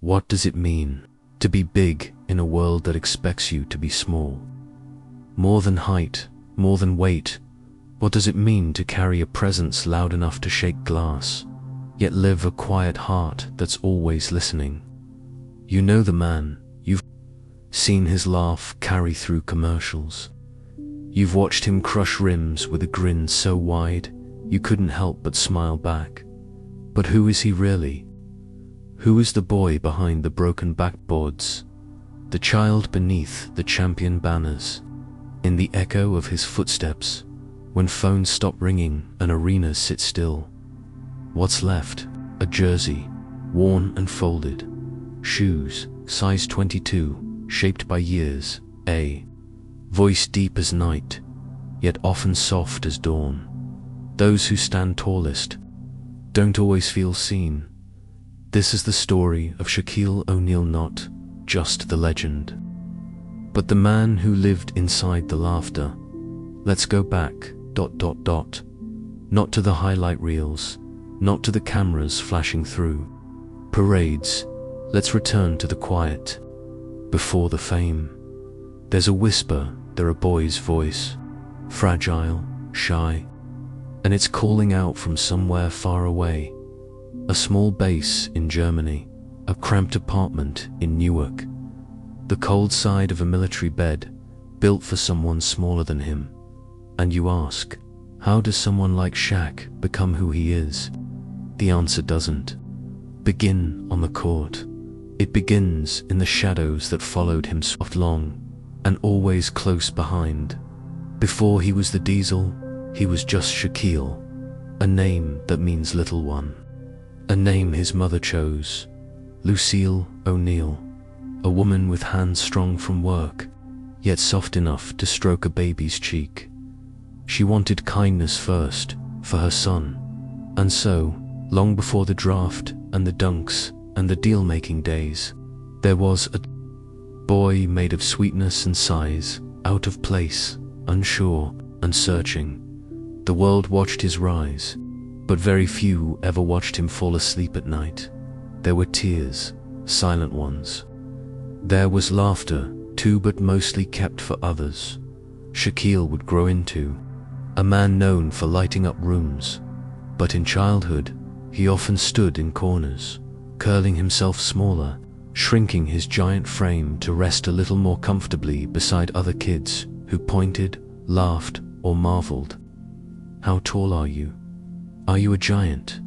What does it mean to be big in a world that expects you to be small? More than height, more than weight, what does it mean to carry a presence loud enough to shake glass, yet live a quiet heart that's always listening? You know the man, you've seen his laugh carry through commercials. You've watched him crush rims with a grin so wide, you couldn't help but smile back. But who is he really? Who is the boy behind the broken backboards? The child beneath the champion banners? In the echo of his footsteps, when phones stop ringing and arenas sit still? What's left? A jersey, worn and folded. Shoes, size 22, shaped by years. A voice deep as night, yet often soft as dawn. Those who stand tallest don't always feel seen. This is the story of Shaquille O'Neal, not just the legend, but the man who lived inside the laughter. Let's go back, not to the highlight reels, not to the cameras flashing through parades. Let's return to the quiet, before the fame. There's a whisper, there a boy's voice, fragile, shy, and it's calling out from somewhere far away. A small base in Germany, a cramped apartment in Newark, the cold side of a military bed built for someone smaller than him. And you ask, how does someone like Shaq become who he is? The answer doesn't begin on the court. It begins in the shadows that followed him soft long and always close behind. Before he was the Diesel, he was just Shaquille, a name that means little one. A name his mother chose, Lucille O'Neal, a woman with hands strong from work, yet soft enough to stroke a baby's cheek. She wanted kindness first, for her son, and so, long before the draft and the dunks and the deal-making days, there was a boy made of sweetness and size, out of place, unsure and searching. The world watched his rise, but very few ever watched him fall asleep at night. There were tears, silent ones. There was laughter, too, but mostly kept for others. Shaquille would grow into a man known for lighting up rooms, but in childhood, he often stood in corners, curling himself smaller, shrinking his giant frame to rest a little more comfortably beside other kids who pointed, laughed, or marveled. How tall are you? Are you a giant?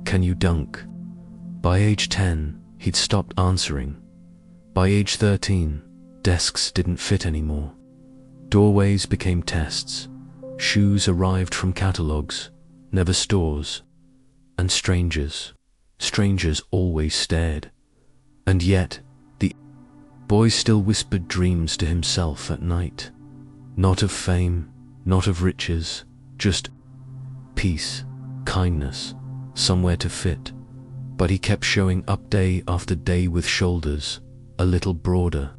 Can you dunk? By age 10, he'd stopped answering. By age 13, desks didn't fit anymore. Doorways became tests. Shoes arrived from catalogs, never stores. And strangers always stared. And yet, the boy still whispered dreams to himself at night. Not of fame, not of riches, just peace, kindness, somewhere to fit. But he kept showing up day after day with shoulders a little broader,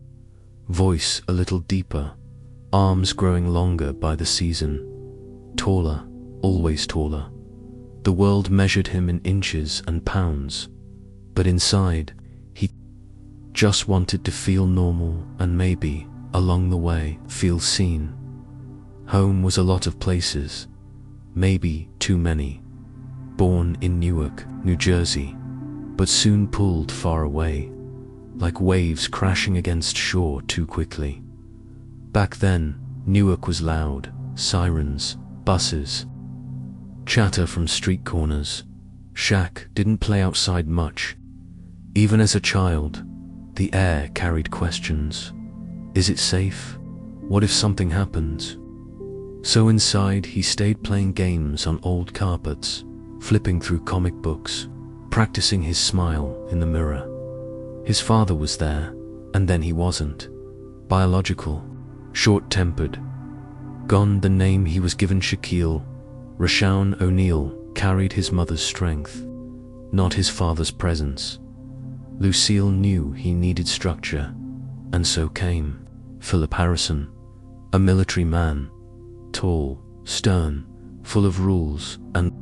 voice a little deeper, arms growing longer by the season, taller, always taller. The world measured him in inches and pounds, but inside, he just wanted to feel normal and maybe, along the way, feel seen. Home was a lot of places, maybe too many. Born in Newark, New Jersey, but soon pulled far away, like waves crashing against shore too quickly. Back then, Newark was loud, sirens, buses, chatter from street corners. Shaq didn't play outside much. Even as a child, the air carried questions. Is it safe? What if something happens? So inside, he stayed playing games on old carpets, flipping through comic books, practicing his smile in the mirror. His father was there, and then he wasn't. Biological, short-tempered, gone. The name he was given, Shaquille O'Neal, carried his mother's strength, not his father's presence. Lucille knew he needed structure, and so came Philip Harrison, a military man, tall, stern, full of rules and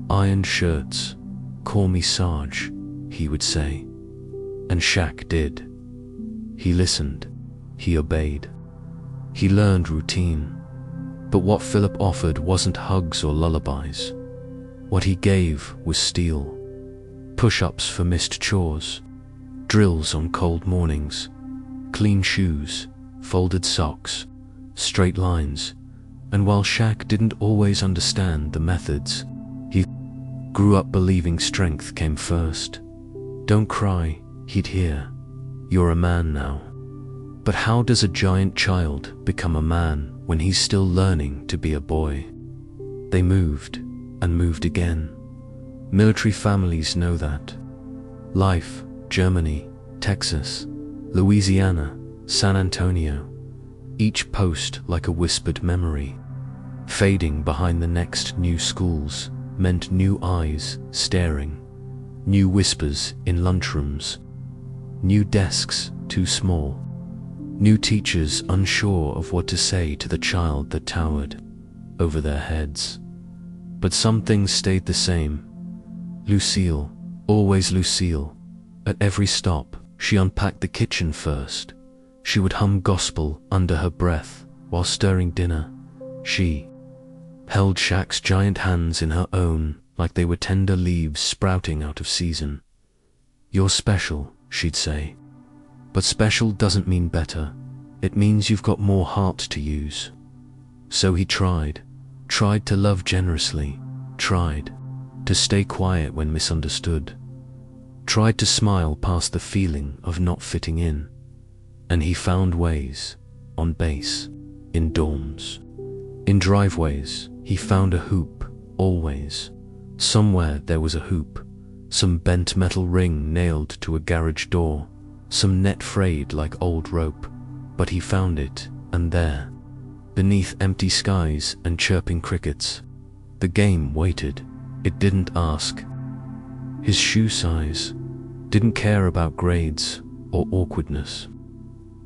ironed shirts. Call me Sarge, he would say. And Shaq did. He listened. He obeyed. He learned routine. But what Philip offered wasn't hugs or lullabies. What he gave was steel. Push-ups for missed chores, drills on cold mornings, clean shoes, folded socks, straight lines. And while Shaq didn't always understand the methods, he grew up believing strength came first. Don't cry, he'd hear. You're a man now. But how does a giant child become a man when he's still learning to be a boy? They moved and moved again. Military families know that. Life, Germany, Texas, Louisiana, San Antonio. Each post like a whispered memory. Fading behind the next new schools meant new eyes staring. New whispers in lunchrooms. New desks too small. New teachers unsure of what to say to the child that towered over their heads. But some things stayed the same. Lucille, always Lucille. At every stop, she unpacked the kitchen first. She would hum gospel under her breath while stirring dinner. She held Shaq's giant hands in her own like they were tender leaves sprouting out of season. You're special, she'd say. But special doesn't mean better. It means you've got more heart to use. So he tried to love generously, tried to stay quiet when misunderstood, tried to smile past the feeling of not fitting in. And he found ways, on base, in dorms, in driveways. He found a hoop, always. Somewhere there was a hoop, some bent metal ring nailed to a garage door, some net frayed like old rope. But he found it, and there, beneath empty skies and chirping crickets, the game waited. It didn't ask his shoe size, didn't care about grades or awkwardness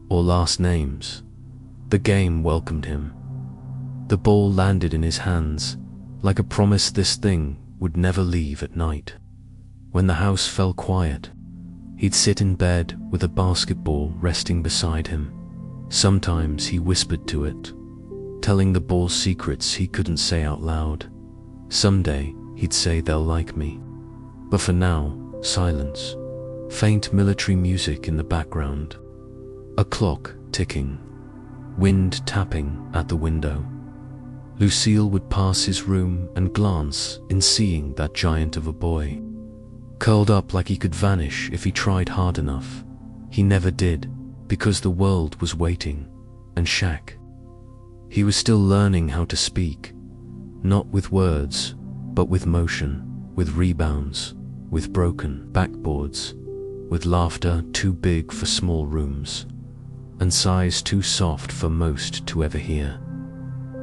or last names. The game welcomed him. The ball landed in his hands like a promise this thing would never leave at night. When the house fell quiet, he'd sit in bed with a basketball resting beside him. Sometimes he whispered to it, telling the ball secrets he couldn't say out loud. Someday he'd say they'll like me. But for now, silence. Faint military music in the background. A clock ticking. Wind tapping at the window. Lucille would pass his room and glance in seeing that giant of a boy. Curled up like he could vanish if he tried hard enough. He never did, because the world was waiting. And Shaq, he was still learning how to speak. Not with words, but with motion, with rebounds, with broken backboards, with laughter too big for small rooms, and sighs too soft for most to ever hear.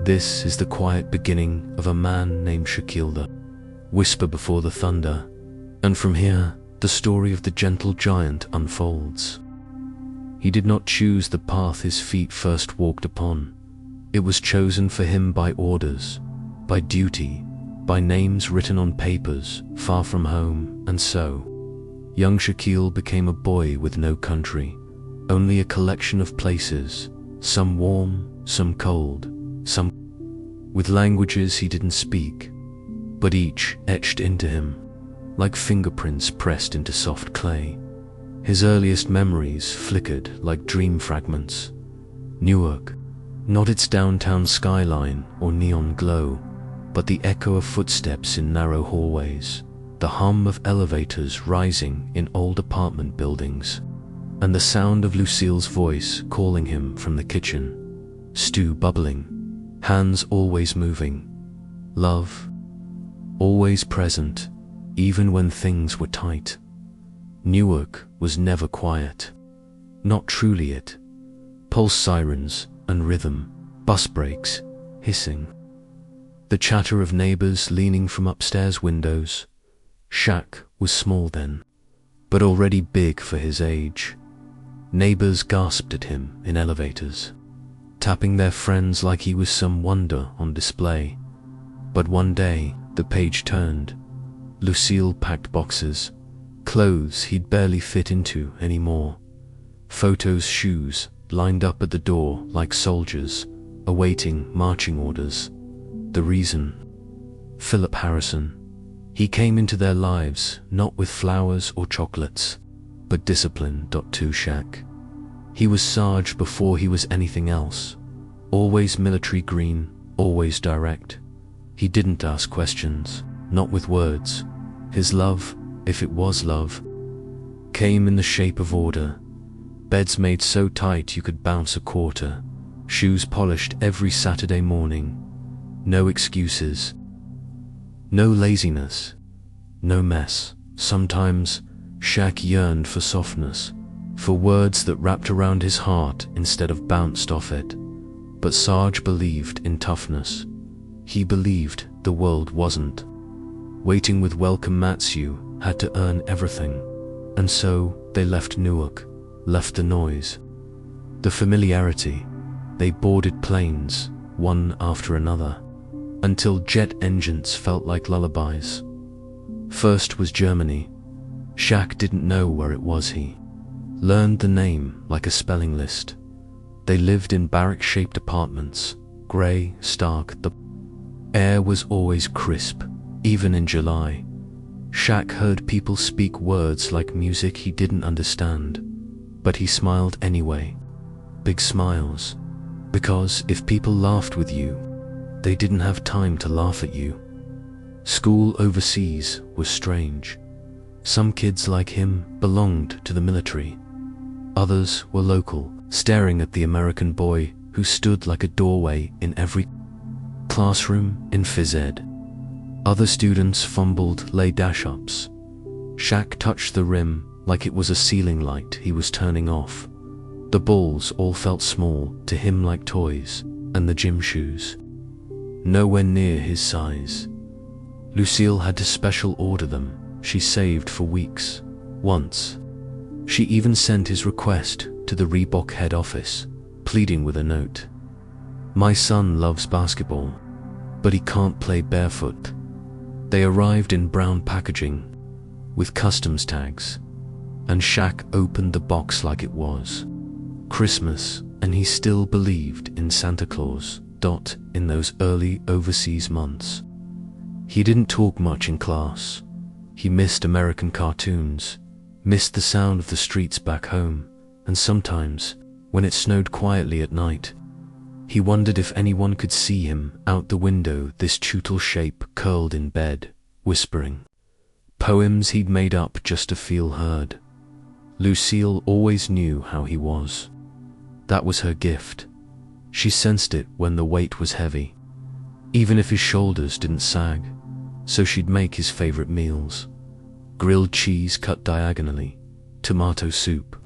This is the quiet beginning of a man named Shaquille, the whisper before the thunder, and from here, the story of the gentle giant unfolds. He did not choose the path his feet first walked upon. It was chosen for him by orders, by duty, by names written on papers, far from home, and so, young Shaquille became a boy with no country, only a collection of places, some warm, some cold, some with languages he didn't speak, but each etched into him, like fingerprints pressed into soft clay. His earliest memories flickered like dream fragments. Newark, not its downtown skyline or neon glow, but the echo of footsteps in narrow hallways, the hum of elevators rising in old apartment buildings, and the sound of Lucille's voice calling him from the kitchen. Stew bubbling, hands always moving, love always present, even when things were tight. Newark was never quiet. Not truly it. Pulse sirens and rhythm, bus brakes, hissing. The chatter of neighbors leaning from upstairs windows. Shaq was small then, but already big for his age. Neighbors gasped at him in elevators, tapping their friends like he was some wonder on display. But one day, the page turned. Lucille packed boxes, Clothes he'd barely fit into anymore. Photos, shoes, lined up at the door like soldiers, awaiting marching orders. The reason? Philip Harrison. He came into their lives not with flowers or chocolates, but discipline. To Shaq. He was Sarge before he was anything else. Always military green, always direct. He didn't ask questions, not with words. His love, if it was love, came in the shape of order. Beds made so tight you could bounce a quarter. Shoes polished every Saturday morning. No excuses. No laziness. No mess. Sometimes Shaq yearned for softness, for words that wrapped around his heart instead of bounced off it. But Sarge believed in toughness. He believed the world wasn't waiting with welcome mats. You had to earn everything. And so they left Newark, left the noise, the familiarity. They boarded planes, one after another, until jet engines felt like lullabies. First was Germany. Shaq didn't know where it was. He learned the name like a spelling list. They lived in barrack-shaped apartments, grey, stark. The air was always crisp, even in July. Shaq heard people speak words like music he didn't understand, but he smiled anyway. Big smiles. Because if people laughed with you, they didn't have time to laugh at you. School overseas was strange. Some kids like him belonged to the military. Others were local, staring at the American boy who stood like a doorway in every classroom in phys ed. Other students fumbled lay dash-ups. Shaq touched the rim like it was a ceiling light he was turning off. The balls all felt small to him, like toys, and the gym shoes nowhere near his size. Lucille had to special order them. She saved for weeks. Once, she even sent his request to the Reebok head office, pleading with a note. "My son loves basketball, but he can't play barefoot." They arrived in brown packaging, with customs tags, and Shaq opened the box like it was Christmas, and he still believed in Santa Claus. In those early overseas months, he didn't talk much in class. He missed American cartoons, missed the sound of the streets back home, and sometimes, when it snowed quietly at night, he wondered if anyone could see him out the window, this tutal shape curled in bed, whispering poems he'd made up just to feel heard. Lucille always knew how he was. That was her gift. She sensed it when the weight was heavy, even if his shoulders didn't sag. So she'd make his favorite meals: grilled cheese cut diagonally, tomato soup,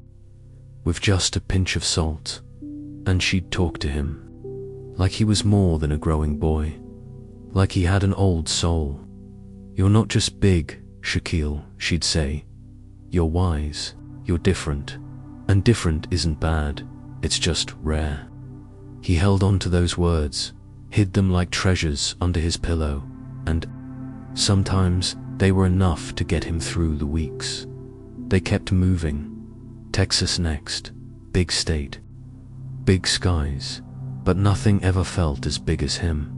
with just a pinch of salt. And she'd talk to him like he was more than a growing boy, like he had an old soul. "You're not just big, Shaquille," she'd say. "You're wise, you're different. And different isn't bad, it's just rare." He held on to those words, hid them like treasures under his pillow, and sometimes they were enough to get him through the weeks. They kept moving. Texas next, big state, big skies, but nothing ever felt as big as him.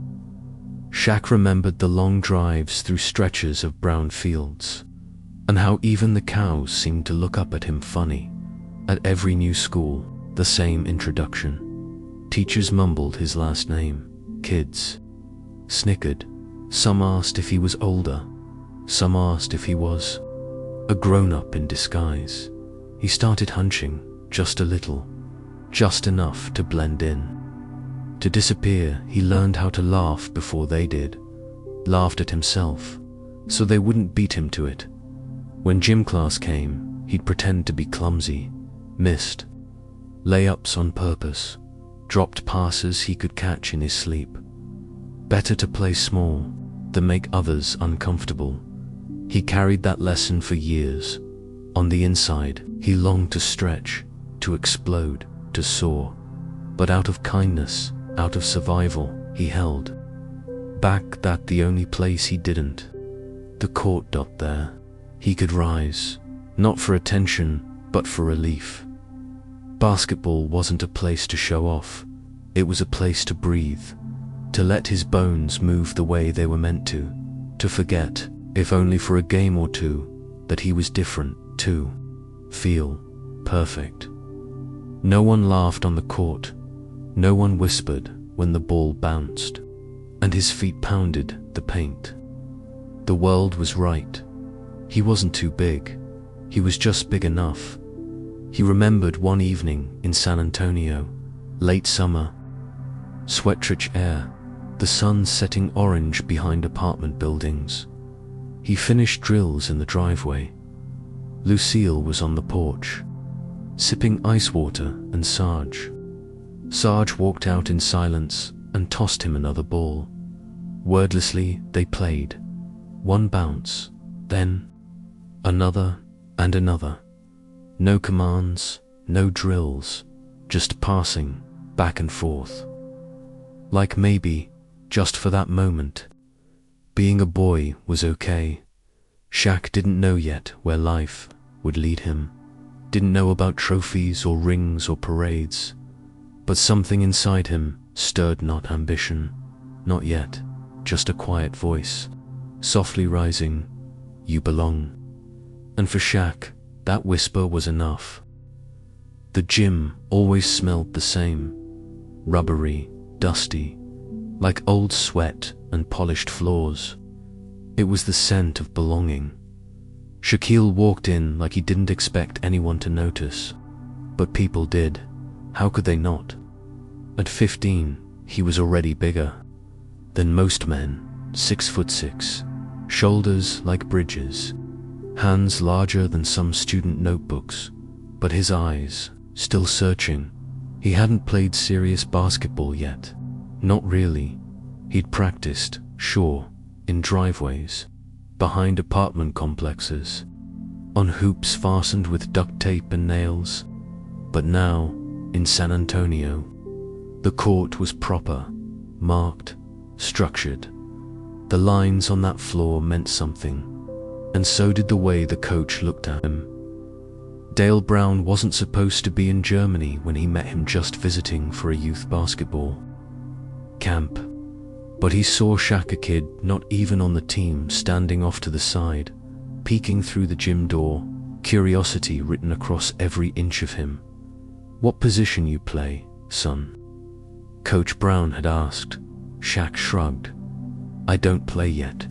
Shaq remembered the long drives through stretches of brown fields, and how even the cows seemed to look up at him funny. At every new school, the same introduction. Teachers mumbled his last name. Kids snickered. Some asked if he was older. Some asked if he was a grown-up in disguise. He started hunching, just a little, just enough to blend in. To disappear, he learned how to laugh before they did. Laughed at himself, so they wouldn't beat him to it. When gym class came, he'd pretend to be clumsy, missed layups on purpose, dropped passes he could catch in his sleep. Better to play small than make others uncomfortable. He carried that lesson for years. On the inside, he longed to stretch, to explode, to soar. But out of kindness, out of survival, he held back. That the only place he didn't. The court. There. He could rise, Not for attention, but for relief. Basketball wasn't a place to show off. It was a place to breathe, to let his bones move the way they were meant to forget, if only for a game or two, that he was different too. Feel perfect. No one laughed on the court. No one whispered when the ball bounced, and his feet pounded the paint. The world was right. He wasn't too big. He was just big enough. He remembered one evening in San Antonio, late summer, sweat-rich air, the sun setting orange behind apartment buildings. He finished drills in the driveway. Lucille was on the porch, sipping ice water, and Sarge walked out in silence and tossed him another ball. Wordlessly, they played. One bounce, then another and another. No commands, no drills, just passing back and forth. Like maybe, just for that moment, being a boy was okay. Shaq didn't know yet where life would lead him. Didn't know about trophies or rings or parades. But something inside him stirred, not ambition, not yet, just a quiet voice, softly rising, "You belong." And for Shaq, that whisper was enough. The gym always smelled the same, rubbery, dusty, like old sweat and polished floors. It was the scent of belonging. Shaquille walked in like he didn't expect anyone to notice, but people did. How could they not? At 15, he was already bigger than most men, 6'6", shoulders like bridges, hands larger than some student notebooks, but his eyes still searching. He hadn't played serious basketball yet. Not really. He'd practiced, sure, in driveways, behind apartment complexes, on hoops fastened with duct tape and nails. But now, in San Antonio, the court was proper, marked, structured. The lines on that floor meant something, and so did the way the coach looked at him. Dale Brown wasn't supposed to be in Germany when he met him, just visiting for a youth basketball camp. But he saw Shaq, a kid not even on the team, standing off to the side, peeking through the gym door, curiosity written across every inch of him. "What position you play, son?" Coach Brown had asked. Shaq shrugged. "I don't play yet."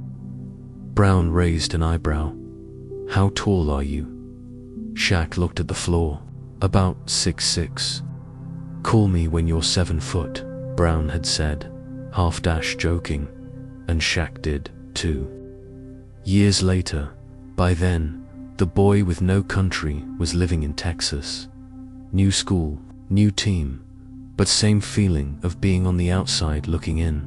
Brown raised an eyebrow. "How tall are you?" Shaq looked at the floor. "About 6'6". "Call me when you're 7 foot," Brown had said, joking, and Shaq did, too. Years later, by then, the boy with no country was living in Texas. New school, new team, but same feeling of being on the outside looking in.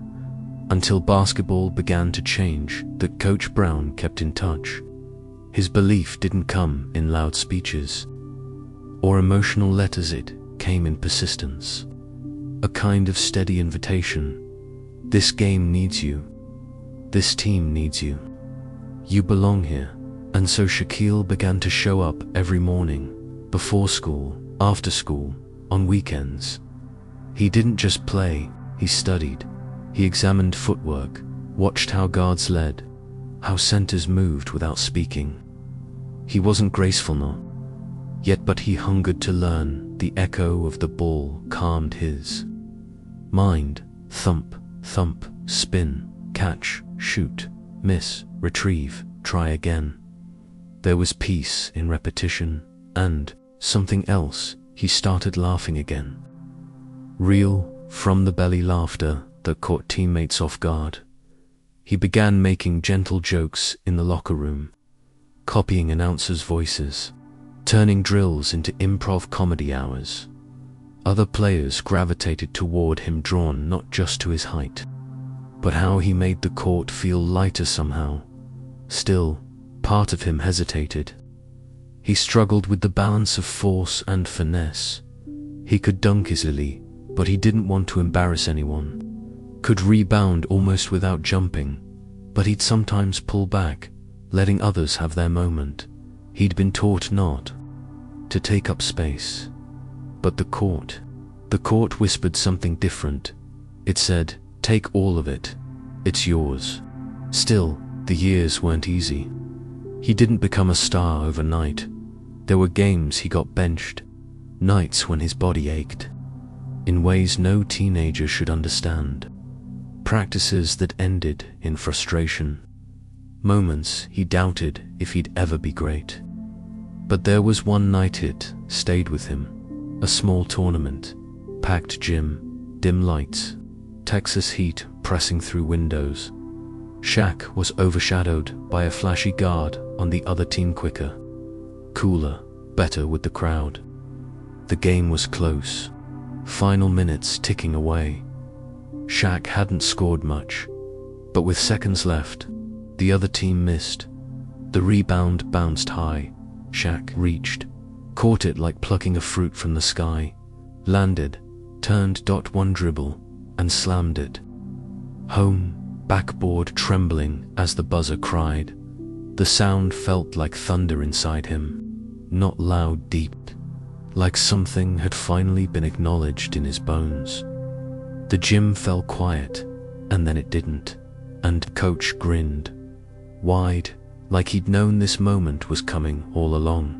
Until basketball began to change, that Coach Brown kept in touch. His belief didn't come in loud speeches or emotional letters, it came in persistence. A kind of steady invitation. This game needs you. This team needs you. You belong here. And so Shaquille began to show up every morning, before school, after school, on weekends. He didn't just play, he studied. He examined footwork, watched how guards led, how centers moved without speaking. He wasn't graceful, not yet, but he hungered to learn. The echo of the ball calmed his mind. Thump, thump, spin, catch, shoot, miss, retrieve, try again. There was peace in repetition, and something else. He started laughing again. Real, from the belly laughter that caught teammates off guard. He began making gentle jokes in the locker room, copying announcers' voices, turning drills into improv comedy hours. Other players gravitated toward him, drawn not just to his height, but how he made the court feel lighter somehow. Still, part of him hesitated. He struggled with the balance of force and finesse. He could dunk easily, but he didn't want to embarrass anyone. Could rebound almost without jumping, but he'd sometimes pull back, letting others have their moment. He'd been taught not to take up space. But the court whispered something different. It said, "Take all of it. It's yours." Still, the years weren't easy. He didn't become a star overnight. There were games he got benched, nights when his body ached, in ways no teenager should understand. Practices that ended in frustration. Moments he doubted if he'd ever be great. But there was one night it stayed with him. A small tournament, packed gym, dim lights, Texas heat pressing through windows. Shaq was overshadowed by a flashy guard on the other team, quicker, cooler, better with the crowd. The game was close, final minutes ticking away. Shaq hadn't scored much, but with seconds left, the other team missed. The rebound bounced high. Shaq reached, caught it like plucking a fruit from the sky, landed, turned one dribble, and slammed it home, backboard trembling as the buzzer cried. The sound felt like thunder inside him, not loud, deep, like something had finally been acknowledged in his bones. The gym fell quiet, and then it didn't, and coach grinned, wide, like he'd known this moment was coming all along.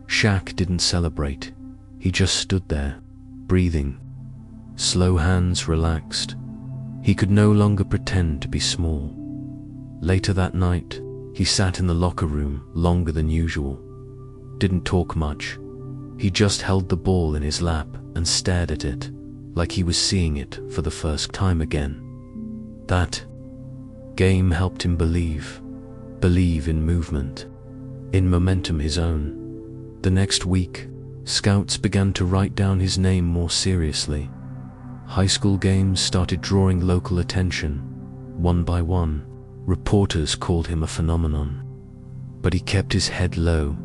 Shaq didn't celebrate, he just stood there, breathing. Slow hands relaxed. He could no longer pretend to be small. Later that night, he sat in the locker room longer than usual. Didn't talk much. He just held the ball in his lap and stared at it, like he was seeing it for the first time again. That game helped him believe in movement, in momentum his own. The next week, scouts began to write down his name more seriously. High school games started drawing local attention. One by one, reporters called him a phenomenon. But he kept his head low.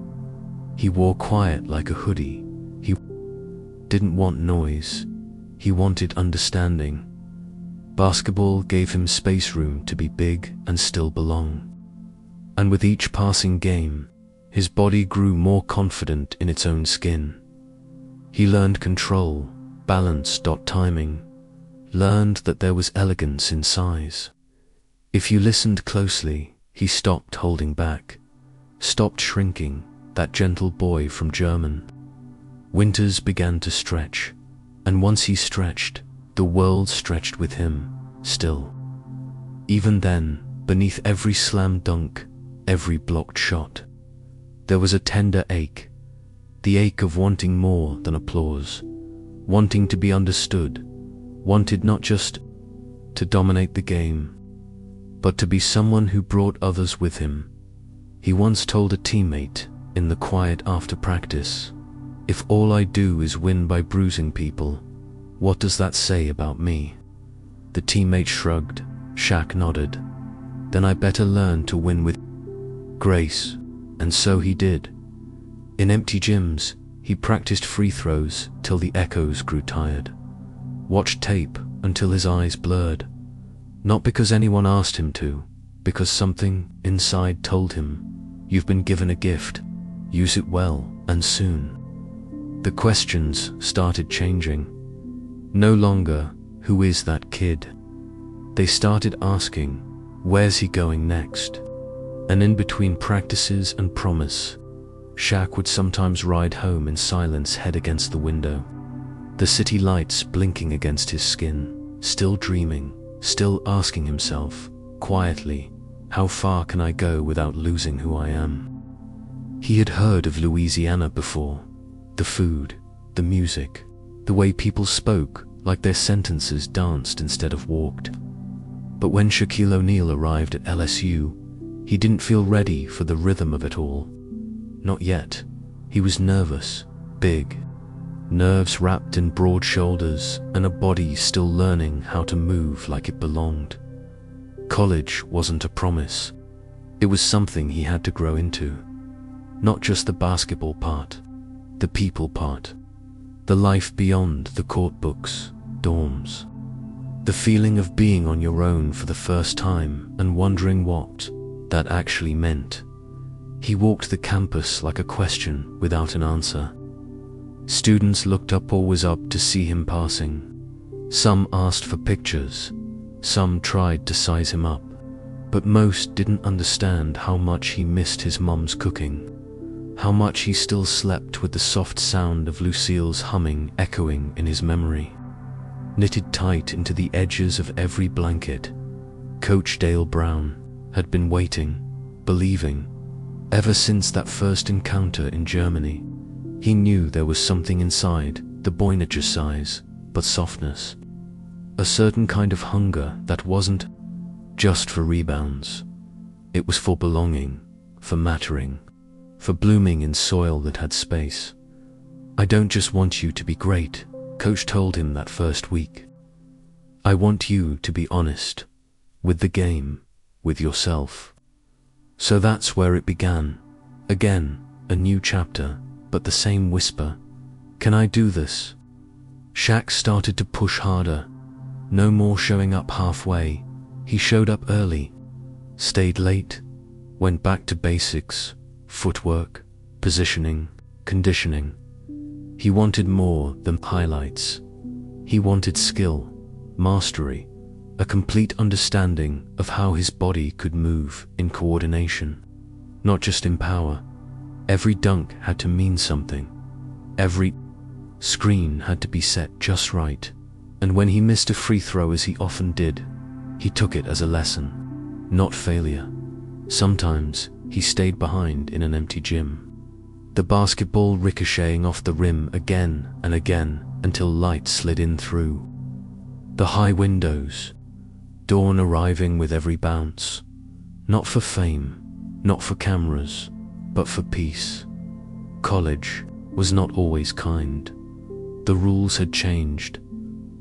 He wore quiet like a hoodie. He didn't want noise. He wanted understanding. Basketball gave him space room to be big and still belong. And with each passing game, his body grew more confident in its own skin. He learned control, balance, timing, learned that there was elegance in size. If you listened closely, he stopped holding back, stopped shrinking, that gentle boy from German. Winters began to stretch, and once he stretched, the world stretched with him, still. Even then, beneath every slam dunk, every blocked shot, there was a tender ache, the ache of wanting more than applause, wanting to be understood, wanted not just to dominate the game, but to be someone who brought others with him. He once told a teammate in the quiet after practice, "If all I do is win by bruising people, what does that say about me?" The teammate shrugged. Shaq nodded. "Then I better learn to win with grace." And so he did. In empty gyms, he practiced free throws till the echoes grew tired, watched tape until his eyes blurred, not because anyone asked him to, because something inside told him, "You've been given a gift, use it well, and soon." The questions started changing. No longer, "Who is that kid?" They started asking, "Where's he going next?" And in between practices and promise, Shaq would sometimes ride home in silence, head against the window, the city lights blinking against his skin, still dreaming, still asking himself, quietly, "How far can I go without losing who I am?" He had heard of Louisiana before, the food, the music, the way people spoke, like their sentences danced instead of walked. But when Shaquille O'Neal arrived at LSU, he didn't feel ready for the rhythm of it all. Not yet. He was nervous, big, nerves wrapped in broad shoulders and a body still learning how to move like it belonged. College wasn't a promise. It was something he had to grow into. Not just the basketball part, the people part, the life beyond the court books, dorms. The feeling of being on your own for the first time and wondering what that actually meant. He walked the campus like a question without an answer. Students looked up or was up to see him passing. Some asked for pictures, some tried to size him up, but most didn't understand how much he missed his mom's cooking, how much he still slept with the soft sound of Lucille's humming echoing in his memory. Knitted tight into the edges of every blanket, Coach Dale Brown had been waiting, believing. Ever since that first encounter in Germany, he knew there was something inside, the boy not just size, but softness. A certain kind of hunger that wasn't just for rebounds. It was for belonging, for mattering, for blooming in soil that had space. "I don't just want you to be great," Coach told him that first week. "I want you to be honest, with the game, with yourself." So that's where it began. Again, a new chapter, but the same whisper. "Can I do this?" Shaq started to push harder. No more showing up halfway. He showed up early, stayed late, went back to basics, footwork, positioning, conditioning. He wanted more than highlights. He wanted skill, mastery, a complete understanding of how his body could move in coordination, not just in power. Every dunk had to mean something. Every screen had to be set just right. And when he missed a free throw, as he often did, he took it as a lesson, not failure. Sometimes he stayed behind in an empty gym, the basketball ricocheting off the rim again and again until light slid in through the high windows, dawn arriving with every bounce. Not for fame, not for cameras, but for peace. College was not always kind. The rules had changed.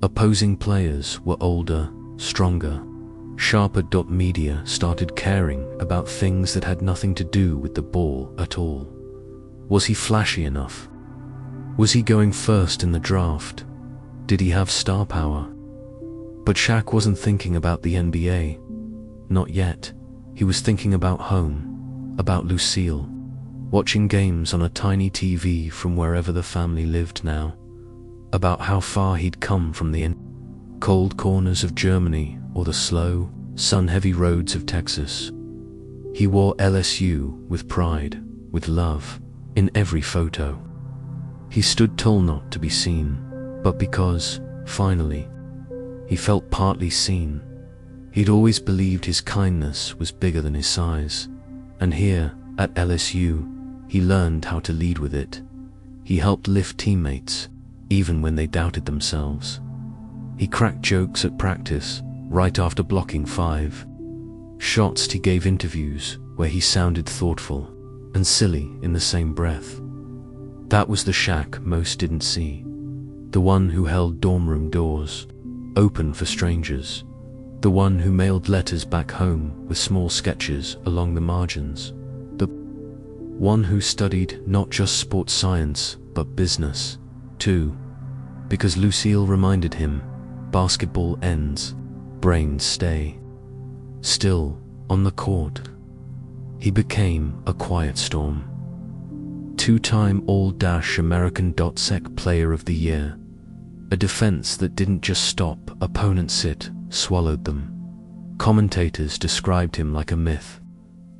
Opposing players were older, stronger, sharper. Media started caring about things that had nothing to do with the ball at all. Was he flashy enough? Was he going first in the draft? Did he have star power? But Shaq wasn't thinking about the NBA. Not yet. He was thinking about home, about Lucille, watching games on a tiny TV from wherever the family lived now, about how far he'd come from the cold corners of Germany or the slow, sun-heavy roads of Texas. He wore LSU with pride, with love, in every photo. He stood tall not to be seen, but because, finally, he felt partly seen. He'd always believed his kindness was bigger than his size, and here, at LSU, he learned how to lead with it. He helped lift teammates, even when they doubted themselves. He cracked jokes at practice, right after blocking 5 shots. He gave interviews where he sounded thoughtful and silly in the same breath. That was the Shaq most didn't see. The one who held dorm room doors open for strangers. The one who mailed letters back home with small sketches along the margins. The one who studied not just sports science, but business, too. Because Lucille reminded him, basketball ends, brains stay. Still, on the court, he became a quiet storm. 2-time All-American.Sec Player of the Year. A defense that didn't just stop opponents, it swallowed them. Commentators described him like a myth.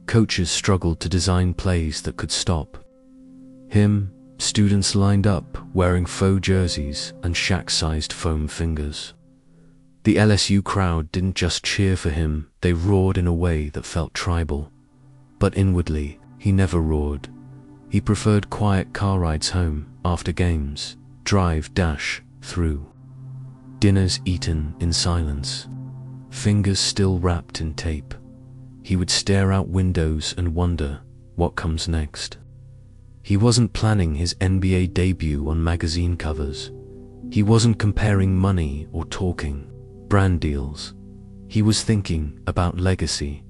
Coaches struggled to design plays that could stop him. Students lined up wearing faux jerseys and Shaq-sized foam fingers. The LSU crowd didn't just cheer for him, they roared in a way that felt tribal. But inwardly, he never roared. He preferred quiet car rides home after games, drive-through. Dinners eaten in silence, fingers still wrapped in tape. He would stare out windows and wonder, what comes next? He wasn't planning his NBA debut on magazine covers. He wasn't comparing money or talking brand deals. He was thinking about legacy,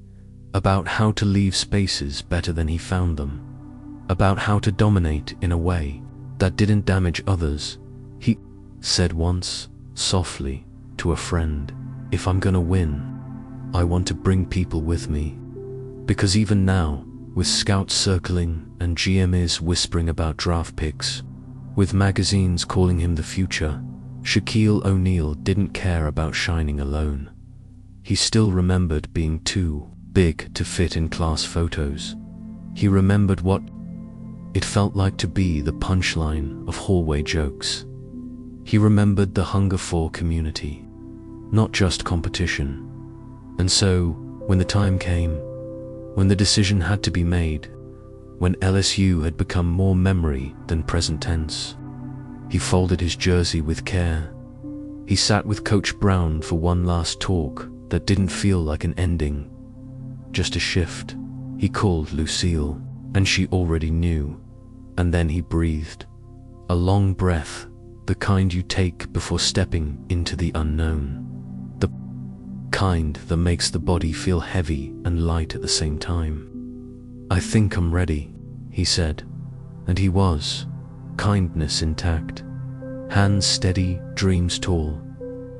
about how to leave spaces better than he found them, about how to dominate in a way that didn't damage others. He said once, softly, to a friend, "If I'm gonna win, I want to bring people with me." Because even now, with scouts circling and GMs whispering about draft picks, with magazines calling him the future, Shaquille O'Neal didn't care about shining alone. He still remembered being too big to fit in class photos. He remembered what it felt like to be the punchline of hallway jokes. He remembered the hunger for community, not just competition. And so, when the time came, when the decision had to be made, when LSU had become more memory than present tense, he folded his jersey with care. He sat with Coach Brown for one last talk that didn't feel like an ending, just a shift. He called Lucille, and she already knew. And then he breathed, a long breath, the kind you take before stepping into the unknown. The kind that makes the body feel heavy and light at the same time. "I think I'm ready," he said. And he was, kindness intact, hands steady, dreams tall,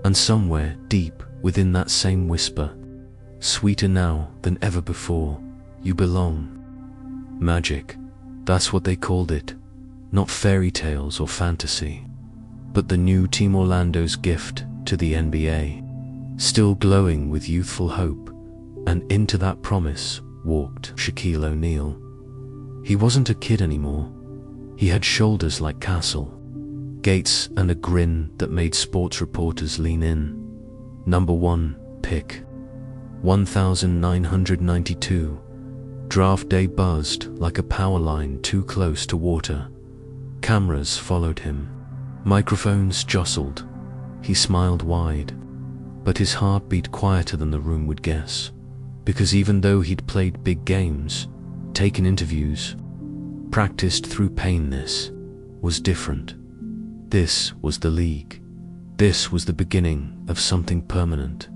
and somewhere deep within that same whisper, sweeter now than ever before, you belong. Magic, that's what they called it, not fairy tales or fantasy, but the new Team Orlando's gift to the NBA, still glowing with youthful hope. And into that promise walked Shaquille O'Neal. He wasn't a kid anymore. He had shoulders like castle, gates, and a grin that made sports reporters lean in. Number 1 pick, 1992. Draft day buzzed like a power line too close to water. Cameras followed him. Microphones jostled. He smiled wide, but his heart beat quieter than the room would guess, because even though he'd played big games, taken interviews, practiced through pain, this was different. This was the league. This was the beginning of something permanent.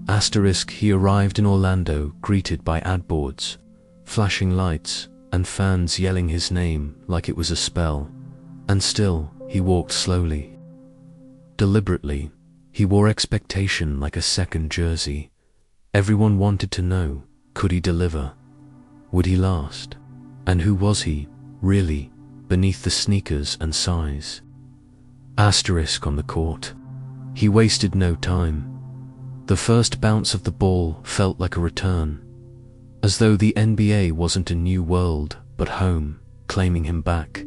Asterisk, he arrived in Orlando greeted by ad boards, flashing lights, and fans yelling his name like it was a spell. And still, he walked slowly. Deliberately, he wore expectation like a second jersey. Everyone wanted to know, could he deliver? Would he last? And who was he, really, beneath the sneakers and size? Asterisk on the court. He wasted no time. The first bounce of the ball felt like a return, as though the NBA wasn't a new world, but home, claiming him back.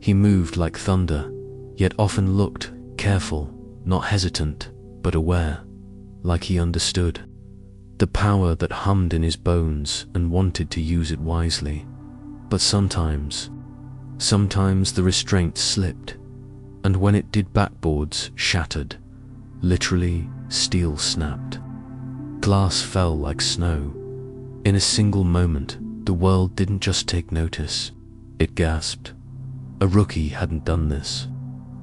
He moved like thunder, yet often looked careful, not hesitant, but aware, like he understood the power that hummed in his bones and wanted to use it wisely. But sometimes the restraint slipped, and when it did, backboards shattered. Literally, steel snapped. Glass fell like snow. In a single moment, the world didn't just take notice, it gasped. A rookie hadn't done this.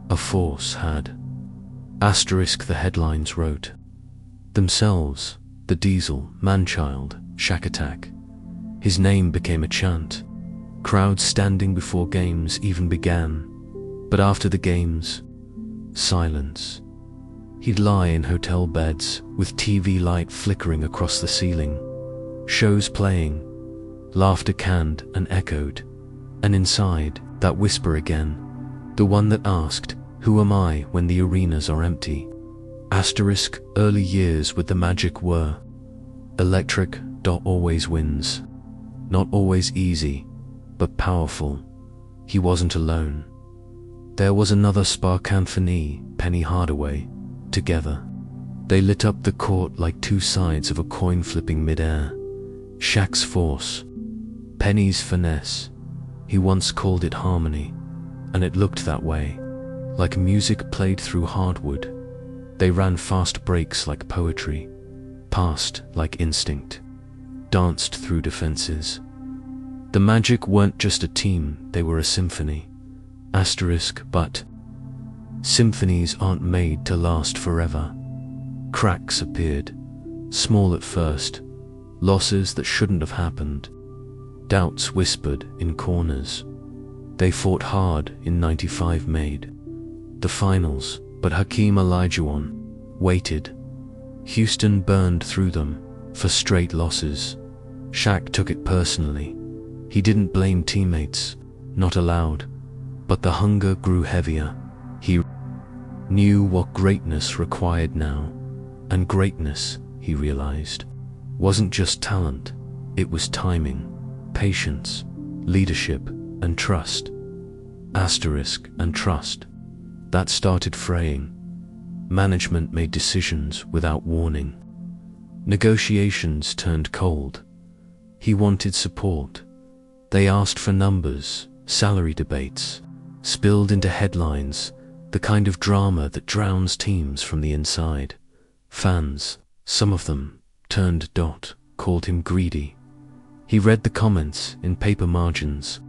A force had. Asterisk, the headlines wrote themselves. The Diesel, Manchild, Shack Attack. His name became a chant. Crowds standing before games even began. But after the games, silence. He'd lie in hotel beds with TV light flickering across the ceiling. Shows playing, laughter canned and echoed, and inside, that whisper again, the one that asked, "Who am I when the arenas are empty?" Asterisk, early years with the Magic were electric. Always wins. Not always easy, but powerful. He wasn't alone. There was another spark, Anthony, Penny Hardaway. Together, they lit up the court like two sides of a coin flipping midair. Shaq's force, Penny's finesse. He once called it harmony, and it looked that way, like music played through hardwood. They ran fast breaks like poetry, passed like instinct, danced through defenses. The Magic weren't just a team, they were a symphony. Asterisk, but symphonies aren't made to last forever. Cracks appeared, small at first, losses that shouldn't have happened. Doubts whispered in corners. They fought hard in '95, made the finals, but Hakeem Olajuwon waited. Houston burned through them for straight losses. Shaq took it personally, He didn't blame teammates, not aloud, but the hunger grew heavier. He knew what greatness required now, and greatness, he realized, wasn't just talent, it was timing, patience, leadership, and trust. Asterisk and trust. That started fraying. Management made decisions without warning. Negotiations turned cold. He wanted support. They asked for numbers, salary debates, spilled into headlines, the kind of drama that drowns teams from the inside. Fans, some of them, turned dot, called him greedy. He read the comments in paper margins,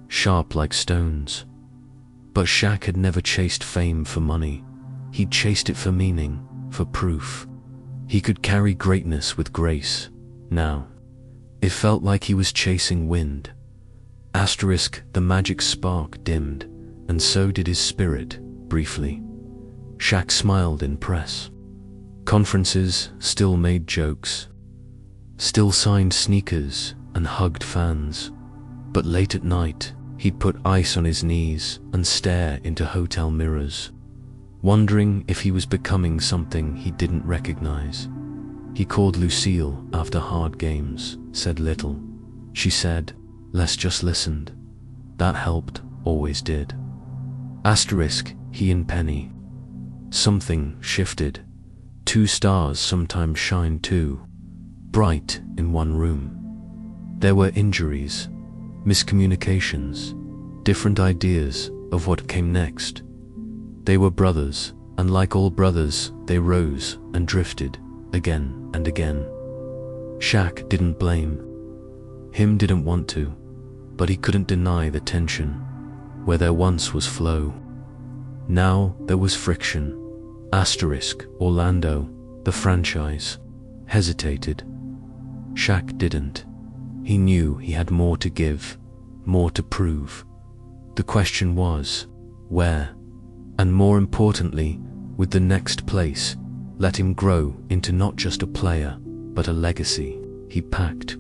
sharp like stones. But Shaq had never chased fame for money. He'd chased it for meaning, for proof. He could carry greatness with grace. Now, it felt like he was chasing wind. Asterisk, the magic spark dimmed, and so did his spirit, briefly. Shaq smiled in press. Conferences still made jokes, still signed sneakers and hugged fans. But late at night, he'd put ice on his knees and stare into hotel mirrors, wondering if he was becoming something he didn't recognize. He called Lucille after hard games, said little. She said less, just listened. That helped, always did. Asterisk, he and Penny. Something shifted. 2 stars sometimes shine too bright in one room. There were injuries, miscommunications, different ideas of what came next. They were brothers, and like all brothers, they rose and drifted again and again. Shaq didn't blame. Him didn't want to, but he couldn't deny the tension. Where there once was flow, now there was friction. Asterisk, Orlando, the franchise, hesitated. Shaq didn't. He knew he had more to give, more to prove. The question was, where? And more importantly, with the next place, let him grow into not just a player, but a legacy. He packed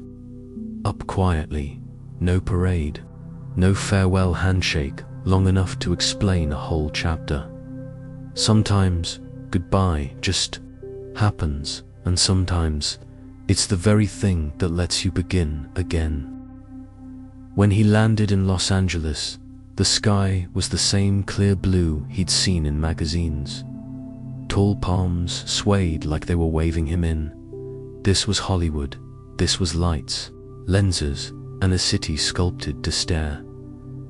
up quietly, no parade, no farewell handshake long enough to explain a whole chapter. Sometimes goodbye just happens, and sometimes it's the very thing that lets you begin again. When he landed in Los Angeles, the sky was the same clear blue he'd seen in magazines. Tall palms swayed like they were waving him in. This was Hollywood. This was lights, lenses, and a city sculpted to stare.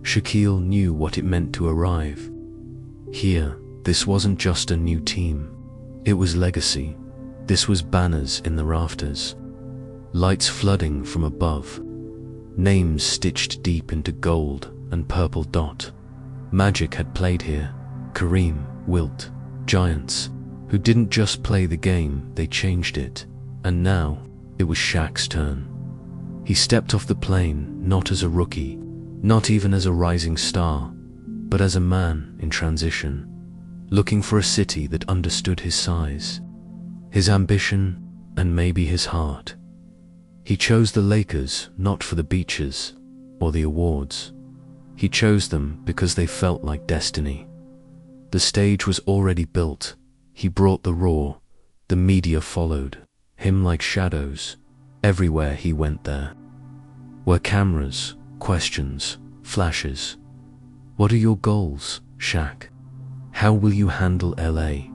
Shaquille knew what it meant to arrive. Here, this wasn't just a new team. It was legacy. This was banners in the rafters, lights flooding from above, names stitched deep into gold and purple dot. Magic had played here. Kareem, Wilt, giants, who didn't just play the game, they changed it. And now, it was Shaq's turn. He stepped off the plane, not as a rookie, not even as a rising star, but as a man in transition, looking for a city that understood his size, his ambition, and maybe his heart. He chose the Lakers not for the beaches or the awards. He chose them because they felt like destiny. The stage was already built. He brought the raw. The media followed him like shadows. Everywhere he went there were cameras, questions, flashes. What are your goals, Shaq? How will you handle LA?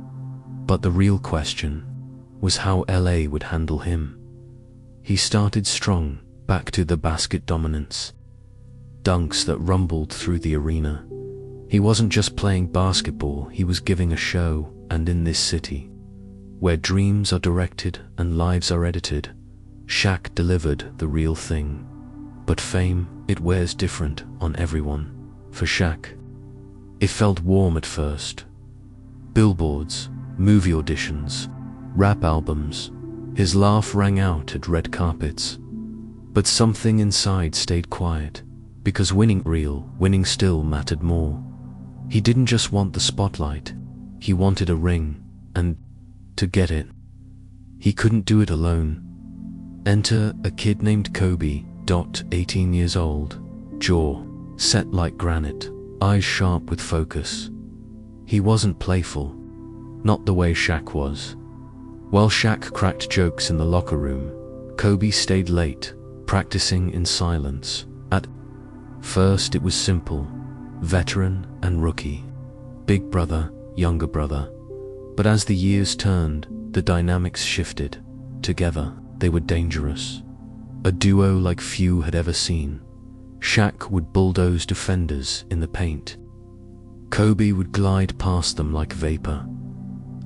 But the real question was how LA would handle him. He started strong, back to the basket dominance. Dunks that rumbled through the arena. He wasn't just playing basketball, he was giving a show. And in this city, where dreams are directed and lives are edited, Shaq delivered the real thing. But fame, it wears different on everyone. For Shaq, it felt warm at first. Billboards, movie auditions, rap albums. His laugh rang out at red carpets. But something inside stayed quiet, because winning still mattered more. He didn't just want the spotlight. He wanted a ring, and to get it, he couldn't do it alone. Enter a kid named Kobe, 18 years old, jaw set like granite, eyes sharp with focus. He wasn't playful, not the way Shaq was. While Shaq cracked jokes in the locker room, Kobe stayed late, practicing in silence. At first it was simple, veteran and rookie, big brother, younger brother. But as the years turned, the dynamics shifted. Together, they were dangerous. A duo like few had ever seen. Shaq would bulldoze defenders in the paint. Kobe would glide past them like vapor.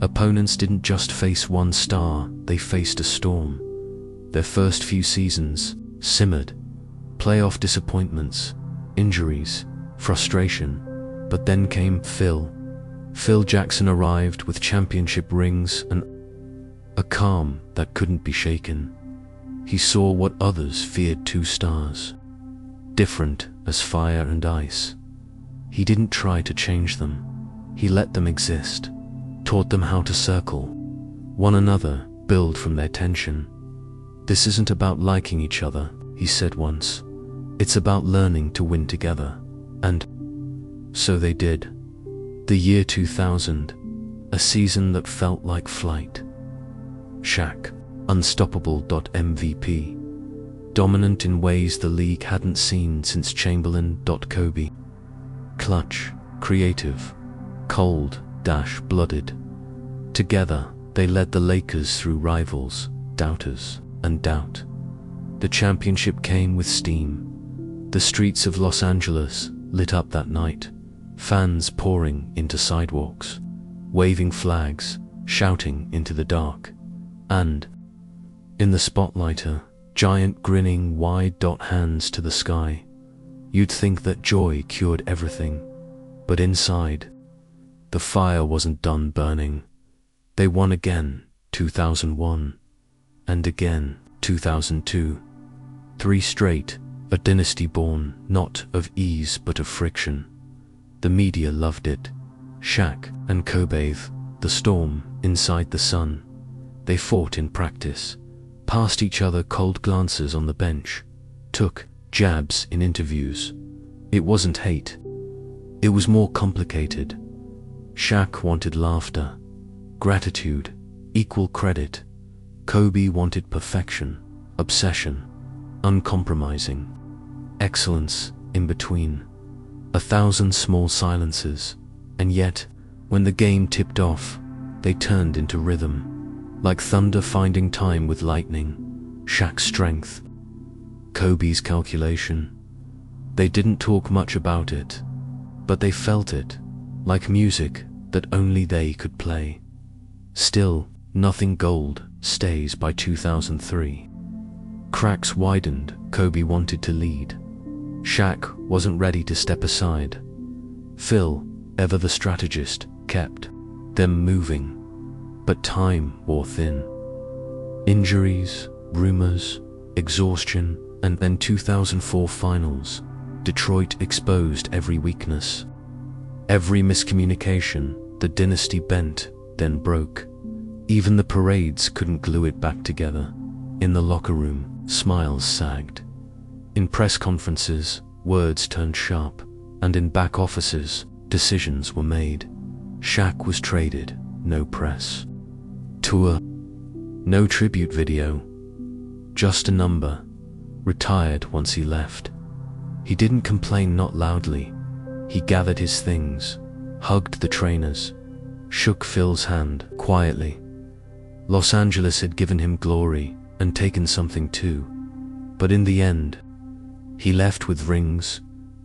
Opponents didn't just face one star, they faced a storm. Their first few seasons simmered. Playoff disappointments, injuries, frustration. But then came Phil. Phil Jackson arrived with championship rings and a calm that couldn't be shaken. He saw what others feared: two stars, different as fire and ice. He didn't try to change them. He let them exist, taught them how to circle one another, build from their tension. "This isn't about liking each other," he said once. "It's about learning to win together." And so they did. The year 2000, a season that felt like flight. Shaq, unstoppable. MVP, dominant in ways the league hadn't seen since Chamberlain. Kobe, clutch, creative, cold, blooded. Together, they led the Lakers through rivals, doubters, and doubt. The championship came with steam. The streets of Los Angeles lit up that night, fans pouring into sidewalks, waving flags, shouting into the dark. And in the spotlight, a giant grinning wide hands to the sky. You'd think that joy cured everything, but inside, the fire wasn't done burning. They won again, 2001, and again, 2002. 3 straight, a dynasty born not of ease but of friction. The media loved it. Shaq and Kobe, the storm inside the sun. They fought in practice, passed each other cold glances on the bench, took jabs in interviews. It wasn't hate. It was more complicated. Shaq wanted laughter, gratitude, equal credit. Kobe wanted perfection, obsession, uncompromising, excellence in between. 1,000 small silences, and yet, when the game tipped off, they turned into rhythm, like thunder finding time with lightning. Shaq's strength, Kobe's calculation. They didn't talk much about it, but they felt it, like music that only they could play. Still, nothing gold stays by 2003. Cracks widened. Kobe wanted to lead. Shaq wasn't ready to step aside. Phil, ever the strategist, kept them moving. But time wore thin. Injuries, rumors, exhaustion, and then 2004 finals. Detroit exposed every weakness. Every miscommunication. The dynasty bent, then broke. Even the parades couldn't glue it back together. In the locker room, smiles sagged. In press conferences, words turned sharp, and in back offices, decisions were made. Shaq was traded, no press tour, no tribute video, just a number, retired once he left. He didn't complain, not loudly. He gathered his things, hugged the trainers, shook Phil's hand quietly. Los Angeles had given him glory and taken something too, but in the end, he left with rings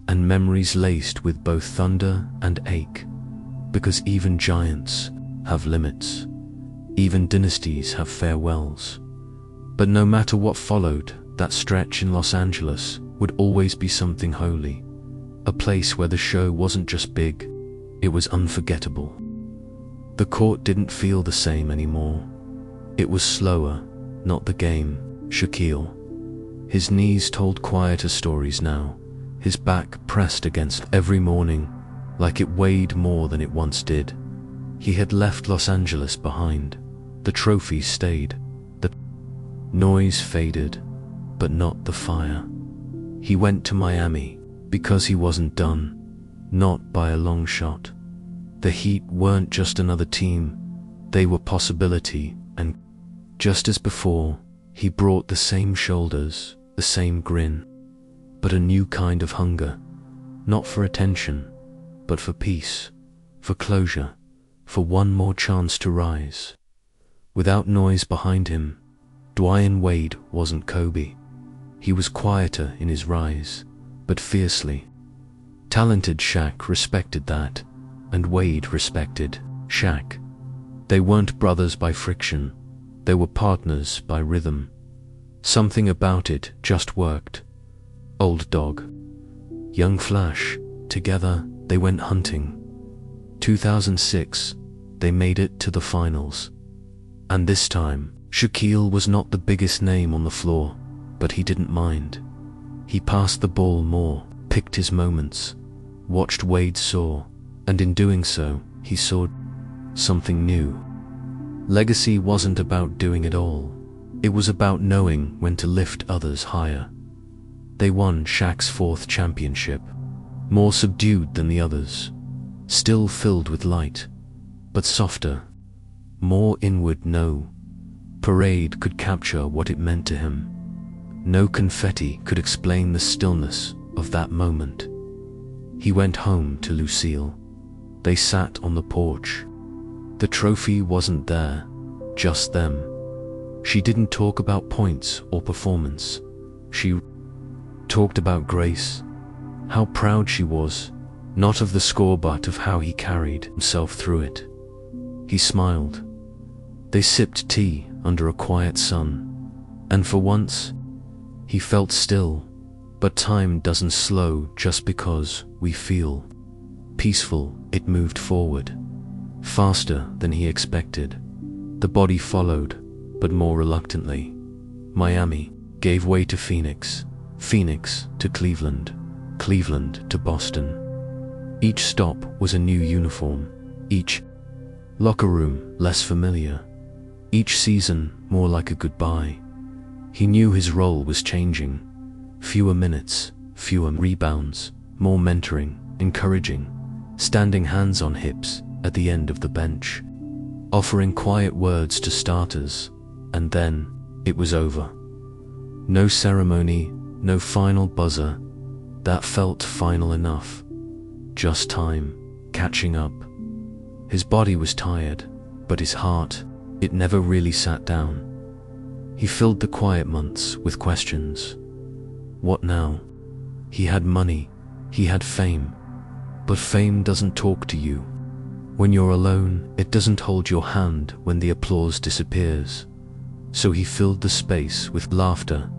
and memories laced with both thunder and ache, because even giants have limits, even dynasties have farewells. But no matter what followed, that stretch in Los Angeles would always be something holy, a place where the show wasn't just big, it was unforgettable. The court didn't feel the same anymore. It was slower, not the game. Shaquille. His knees told quieter stories now, his back pressed against every morning, like it weighed more than it once did. He had left Los Angeles behind. The trophies stayed. The noise faded, but not the fire. He went to Miami because he wasn't done, not by a long shot. The Heat weren't just another team, they were possibility, and just as before, he brought the same shoulders, the same grin, but a new kind of hunger, not for attention, but for peace, for closure, for one more chance to rise. Without noise behind him, Dwayne Wade wasn't Kobe. He was quieter in his rise, but fiercely. Talented Shaq respected that, and Wade respected Shaq. They weren't brothers by friction, they were partners by rhythm. Something about it just worked. Old dog, young Flash, together they went hunting. 2006, they made it to the finals. And this time, Shaquille was not the biggest name on the floor, but he didn't mind. He passed the ball more, picked his moments, watched Wade soar, and in doing so, he saw something new. Legacy wasn't about doing it all. It was about knowing when to lift others higher. They won Shaq's 4th championship, more subdued than the others, still filled with light, but softer, more inward. No parade could capture what it meant to him. No confetti could explain the stillness of that moment. He went home to Lucille. They sat on the porch. The trophy wasn't there, just them. She didn't talk about points or performance. She talked about grace, how proud she was, not of the score but of how he carried himself through it. He smiled. They sipped tea under a quiet sun, and for once, he felt still. But time doesn't slow just because we feel peaceful. It moved forward, faster than he expected. The body followed, but more reluctantly. Miami gave way to Phoenix, Phoenix to Cleveland, Cleveland to Boston. Each stop was a new uniform, each locker room less familiar, each season more like a goodbye. He knew his role was changing. Fewer minutes, fewer rebounds, more mentoring, encouraging, standing hands on hips at the end of the bench, offering quiet words to starters, and then it was over. No ceremony, no final buzzer. That felt final enough. Just time, catching up. His body was tired, but his heart, it never really sat down. He filled the quiet months with questions. What now? He had money, he had fame, but fame doesn't talk to you. When you're alone, it doesn't hold your hand when the applause disappears. So he filled the space with laughter,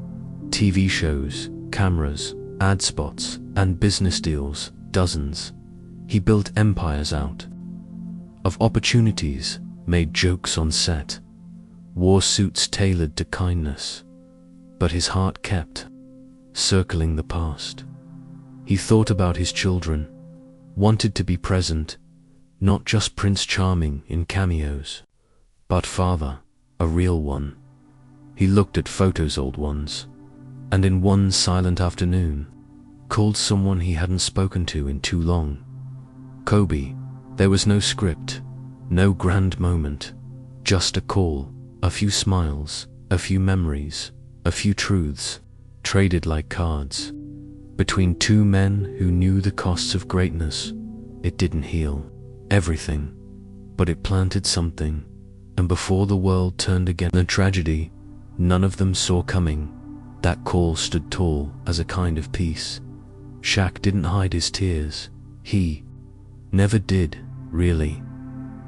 TV shows, cameras, ad spots, and business deals, dozens. He built empires out of opportunities, made jokes on set, wore suits tailored to kindness, but his heart kept circling the past. He thought about his children, wanted to be present, not just Prince Charming in cameos, but father, a real one. He looked at photos, old ones, and in one silent afternoon, called someone he hadn't spoken to in too long. Kobe. There was no script, no grand moment, just a call, a few smiles, a few memories, a few truths, traded like cards, between two men who knew the costs of greatness. It didn't heal everything, but it planted something, and before the world turned again, a tragedy none of them saw coming, that call stood tall as a kind of peace. Shaq didn't hide his tears. He never did, really.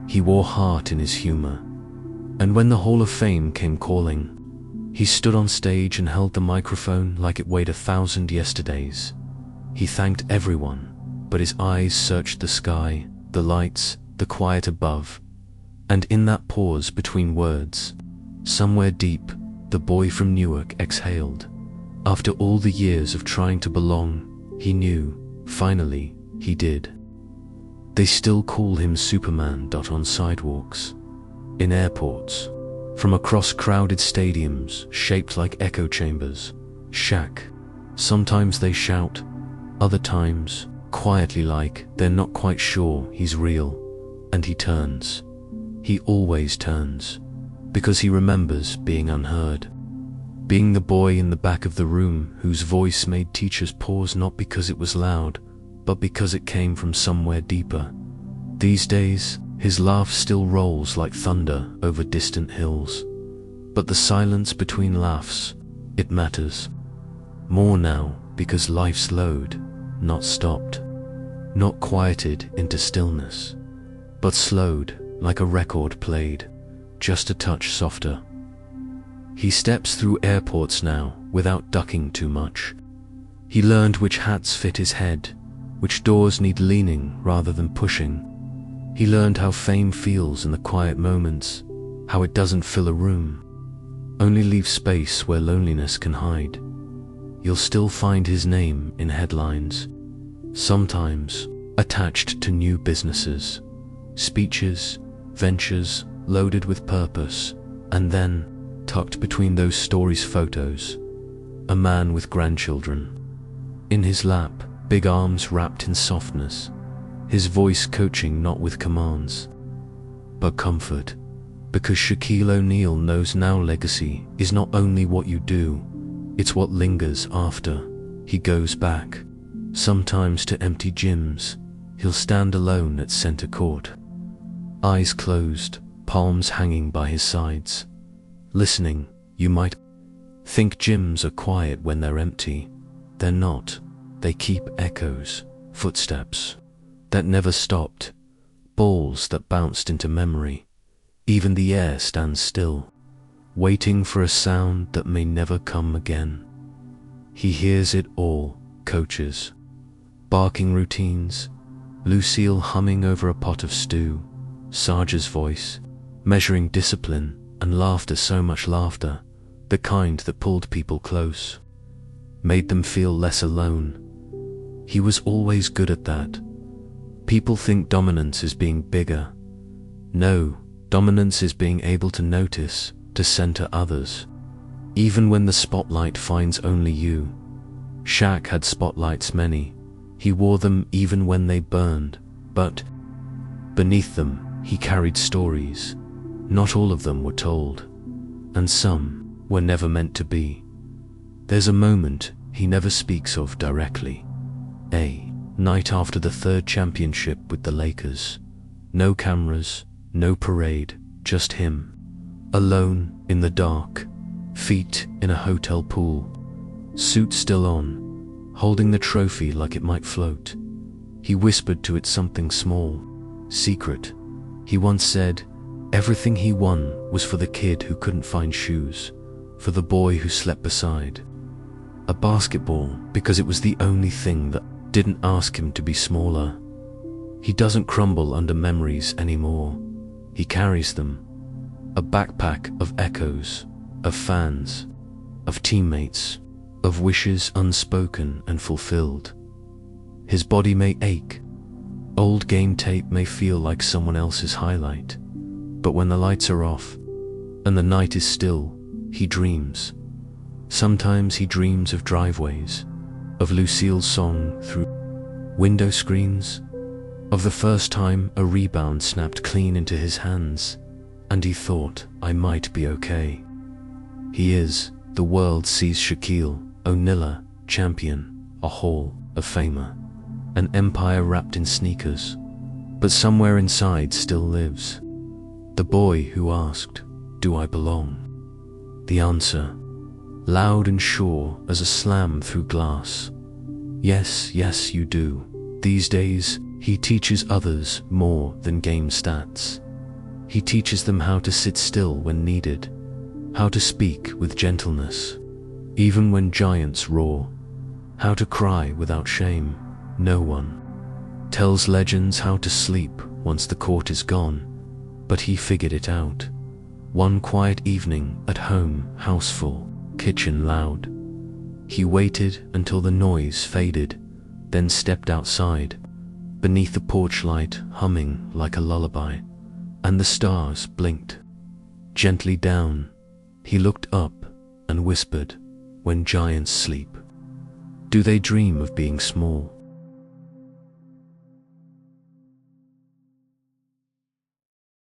He wore heart in his humor. And when the Hall of Fame came calling, he stood on stage and held the microphone like it weighed 1,000 yesterdays. He thanked everyone, but his eyes searched the sky, the lights, the quiet above. And in that pause between words, somewhere deep, the boy from Newark exhaled. After all the years of trying to belong, he knew, finally, he did. They still call him Superman. On sidewalks, in airports, from across crowded stadiums shaped like echo chambers, Shaq Sometimes they shout, other times, quietly, like they're not quite sure he's real. And he turns. He always turns, because he remembers being unheard. Being the boy in the back of the room whose voice made teachers pause, not because it was loud, but because it came from somewhere deeper. These days, his laugh still rolls like thunder over distant hills. But the silence between laughs, it matters more now, because life's slowed, not stopped. Not quieted into stillness, but slowed like a record played, just a touch softer. He steps through airports now without ducking too much. He learned which hats fit his head, which doors need leaning rather than pushing. He learned how fame feels in the quiet moments, how it doesn't fill a room, only leave space where loneliness can hide. You'll still find his name in headlines, sometimes attached to new businesses, speeches, ventures loaded with purpose, and then, tucked between those stories, photos, a man with grandchildren. In his lap, big arms wrapped in softness, his voice coaching not with commands, but comfort. Because Shaquille O'Neal knows now legacy is not only what you do, it's what lingers after. He goes back, sometimes to empty gyms. He'll stand alone at center court, eyes closed, palms hanging by his sides. Listening, you might think gyms are quiet when they're empty. They're not. They keep echoes, footsteps that never stopped, balls that bounced into memory. Even the air stands still, waiting for a sound that may never come again. He hears it all, coaches, barking routines, Lucille humming over a pot of stew, Sarge's voice, measuring discipline, and laughter, so much laughter, the kind that pulled people close, made them feel less alone. He was always good at that. People think dominance is being bigger. No, dominance is being able to notice, to center others, even when the spotlight finds only you. Shaq had spotlights many. He wore them even when they burned, but beneath them he carried stories. Not all of them were told, and some were never meant to be. There's a moment he never speaks of directly. A night after the third championship with the Lakers. No cameras, no parade, just him. Alone in the dark, feet in a hotel pool, suit still on, holding the trophy like it might float. He whispered to it something small, secret. He once said, everything he won was for the kid who couldn't find shoes, for the boy who slept beside a basketball, because it was the only thing that didn't ask him to be smaller. He doesn't crumble under memories anymore. He carries them, a backpack of echoes, of fans, of teammates, of wishes unspoken and fulfilled. His body may ache, old game tape may feel like someone else's highlight, but when the lights are off and the night is still, he dreams. Sometimes he dreams of driveways, of Lucille's song through window screens, of the first time a rebound snapped clean into his hands, and he thought, I might be okay. He is. The world sees Shaquille O'Neal, champion, a hall of famer, an empire wrapped in sneakers, but somewhere inside still lives the boy who asked, do I belong? The answer, loud and sure as a slam through glass, yes, yes you do. These days, he teaches others more than game stats. He teaches them how to sit still when needed, how to speak with gentleness, even when giants roar, how to cry without shame. No one tells legends how to sleep once the court is gone, but he figured it out. One quiet evening at home, house full, kitchen loud. He waited until the noise faded, then stepped outside, beneath the porch light humming like a lullaby, and the stars blinked gently down. He looked up and whispered, when giants sleep, Do they dream of being small?